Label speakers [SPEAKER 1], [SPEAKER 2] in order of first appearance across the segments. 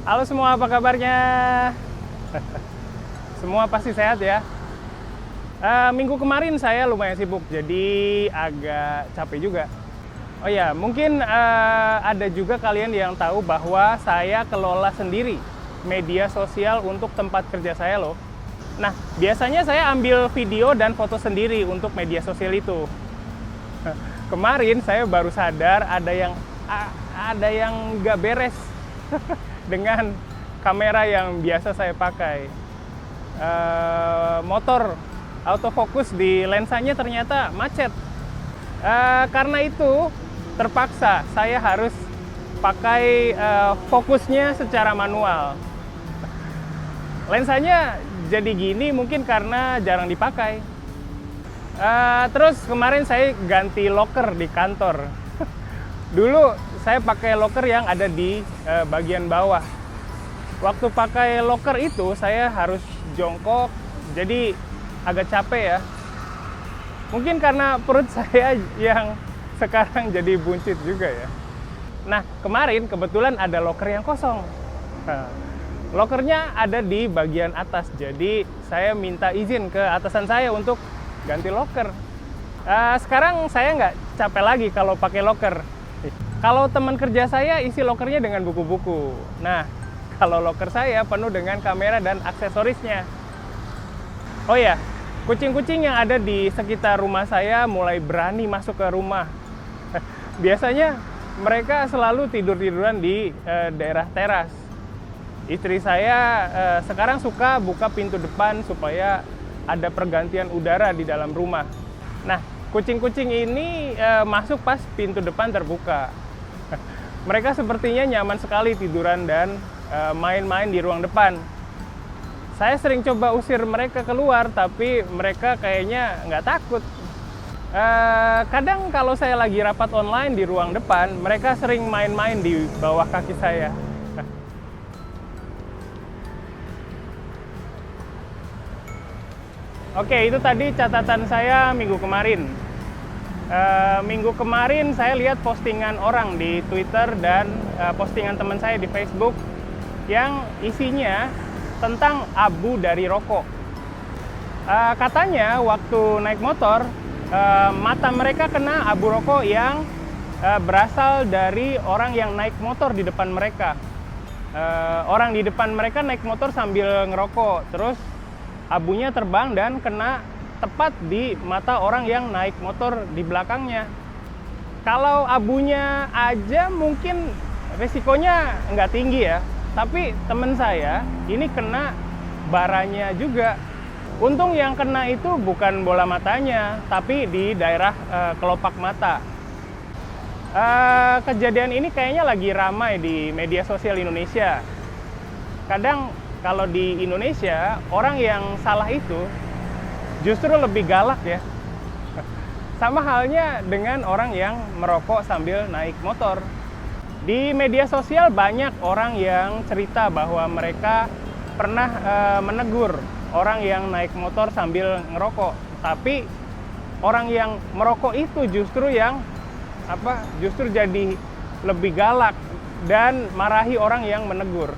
[SPEAKER 1] Halo semua, apa kabarnya? Semua pasti sehat ya. Minggu kemarin saya lumayan sibuk, jadi agak capek juga. Oh ya, mungkin ada juga kalian yang tahu bahwa saya kelola sendiri media sosial untuk tempat kerja saya loh. Nah, biasanya saya ambil video dan foto sendiri untuk media sosial itu. Kemarin saya baru sadar ada yang nggak beres dengan kamera yang biasa saya pakai. Motor autofocus di lensanya ternyata macet. Karena itu terpaksa saya harus pakai fokusnya secara manual. Lensanya jadi gini mungkin karena jarang dipakai. Terus kemarin saya ganti locker di kantor. Dulu saya pakai locker yang ada di bagian bawah. Waktu pakai locker itu saya harus jongkok, jadi agak capek ya. Mungkin karena perut saya yang sekarang jadi buncit juga ya. Nah, kemarin kebetulan ada locker yang kosong. Lockernya ada di bagian atas, jadi saya minta izin ke atasan saya untuk ganti locker. Sekarang saya nggak capek lagi kalau pakai locker. Kalau teman kerja saya isi lockernya dengan buku-buku. Nah, kalau locker saya penuh dengan kamera dan aksesorisnya. Oh ya, kucing-kucing yang ada di sekitar rumah saya mulai berani masuk ke rumah. Biasanya mereka selalu tidur-tiduran di daerah teras. Istri saya sekarang suka buka pintu depan supaya ada pergantian udara di dalam rumah. Nah, kucing-kucing ini masuk pas pintu depan terbuka. Mereka sepertinya nyaman sekali tiduran dan main-main di ruang depan. Saya sering coba usir mereka keluar, tapi mereka kayaknya nggak takut. Kadang kalau saya lagi rapat online di ruang depan, mereka sering main-main di bawah kaki saya. Oke, itu tadi catatan saya minggu kemarin. Minggu kemarin saya lihat postingan orang di Twitter dan postingan teman saya di Facebook yang isinya tentang abu dari rokok. Katanya waktu naik motor, mata mereka kena abu rokok yang berasal dari orang yang naik motor di depan mereka. Orang di depan mereka naik motor sambil ngerokok, terus abunya terbang dan kena tepat di mata orang yang naik motor di belakangnya. Kalau abunya aja mungkin resikonya nggak tinggi ya, tapi teman saya ini kena baranya juga. Untung yang kena itu bukan bola matanya, tapi di daerah kelopak mata. Kejadian ini kayaknya lagi ramai di media sosial Indonesia. Kadang kalau di Indonesia, orang yang salah itu justru lebih galak ya. Sama halnya dengan orang yang merokok sambil naik motor. Di media sosial banyak orang yang cerita bahwa mereka pernah menegur orang yang naik motor sambil ngerokok. Tapi orang yang merokok itu justru jadi lebih galak dan marahi orang yang menegur.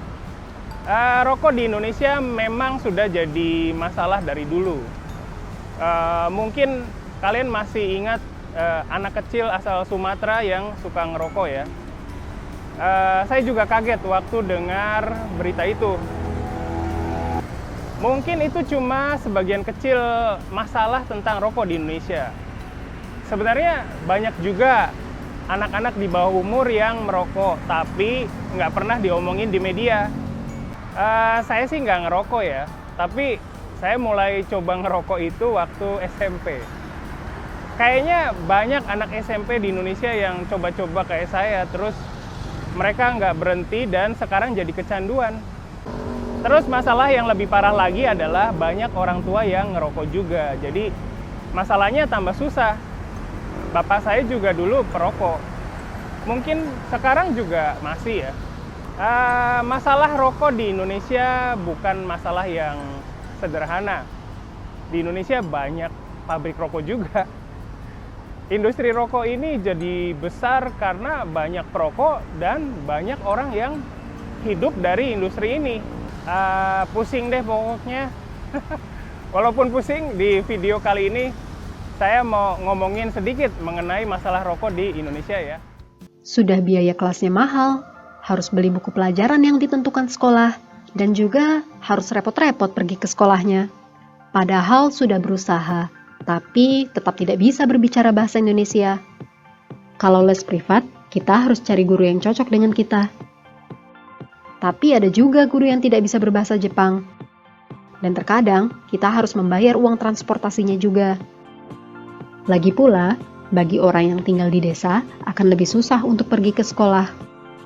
[SPEAKER 1] Rokok di Indonesia memang sudah jadi masalah dari dulu. Mungkin kalian masih ingat anak kecil asal Sumatera yang suka ngerokok ya. Saya juga kaget waktu dengar berita itu. Mungkin itu cuma sebagian kecil masalah tentang rokok di Indonesia. Sebenarnya banyak juga anak-anak di bawah umur yang merokok, tapi nggak pernah diomongin di media. Saya sih nggak ngerokok ya, tapi saya mulai coba ngerokok itu waktu SMP. Kayaknya banyak anak SMP di Indonesia yang coba-coba kayak saya, terus mereka nggak berhenti dan sekarang jadi kecanduan. Terus masalah yang lebih parah lagi adalah banyak orang tua yang ngerokok juga, jadi masalahnya tambah susah. Bapak saya juga dulu perokok, mungkin sekarang juga masih ya. Masalah rokok di Indonesia bukan masalah yang sederhana. Di Indonesia banyak pabrik rokok juga. Industri rokok ini jadi besar karena banyak perokok dan banyak orang yang hidup dari industri ini. Pusing deh pokoknya. Walaupun pusing, di video kali ini saya mau ngomongin sedikit mengenai masalah rokok di Indonesia ya.
[SPEAKER 2] Sudah biaya kelasnya mahal, harus beli buku pelajaran yang ditentukan sekolah, dan juga harus repot-repot pergi ke sekolahnya. Padahal sudah berusaha, tapi tetap tidak bisa berbicara bahasa Indonesia. Kalau les privat, kita harus cari guru yang cocok dengan kita. Tapi ada juga guru yang tidak bisa berbahasa Jepang. Dan terkadang, kita harus membayar uang transportasinya juga. Lagi pula, bagi orang yang tinggal di desa, akan lebih susah untuk pergi ke sekolah.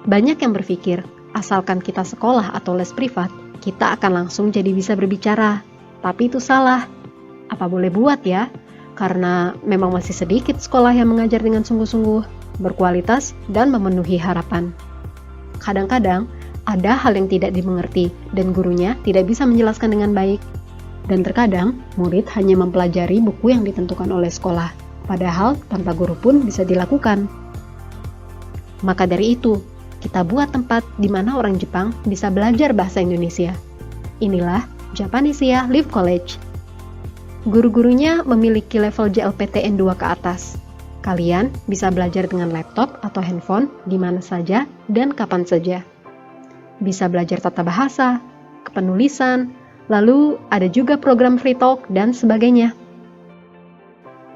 [SPEAKER 2] Banyak yang berpikir, asalkan kita sekolah atau les privat, kita akan langsung jadi bisa berbicara. Tapi itu salah. Apa boleh buat ya? Karena memang masih sedikit sekolah yang mengajar dengan sungguh-sungguh, berkualitas, dan memenuhi harapan. Kadang-kadang, ada hal yang tidak dimengerti dan gurunya tidak bisa menjelaskan dengan baik. Dan terkadang, murid hanya mempelajari buku yang ditentukan oleh sekolah, padahal tanpa guru pun bisa dilakukan. Maka dari itu, kita buat tempat di mana orang Jepang bisa belajar bahasa Indonesia. Inilah Japanesia Live College. Guru-gurunya memiliki level JLPTN 2 ke atas. Kalian bisa belajar dengan laptop atau handphone di mana saja dan kapan saja. Bisa belajar tata bahasa, kepenulisan, lalu ada juga program free talk dan sebagainya.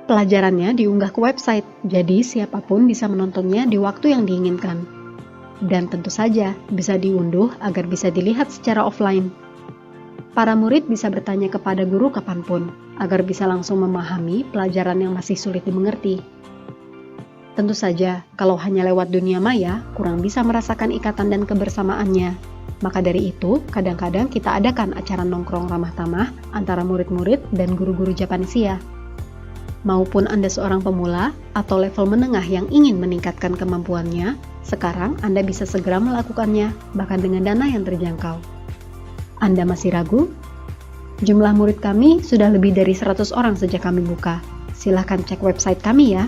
[SPEAKER 2] Pelajarannya diunggah ke website, jadi siapapun bisa menontonnya di waktu yang diinginkan. Dan tentu saja bisa diunduh agar bisa dilihat secara offline. Para murid bisa bertanya kepada guru kapanpun, agar bisa langsung memahami pelajaran yang masih sulit dimengerti. Tentu saja, kalau hanya lewat dunia maya, kurang bisa merasakan ikatan dan kebersamaannya. Maka dari itu, kadang-kadang kita adakan acara nongkrong ramah tamah antara murid-murid dan guru-guru Japanesia. Maupun Anda seorang pemula atau level menengah yang ingin meningkatkan kemampuannya, sekarang Anda bisa segera melakukannya, bahkan dengan dana yang terjangkau. Anda masih ragu? Jumlah murid kami sudah lebih dari 100 orang sejak kami buka. Silahkan cek website kami ya.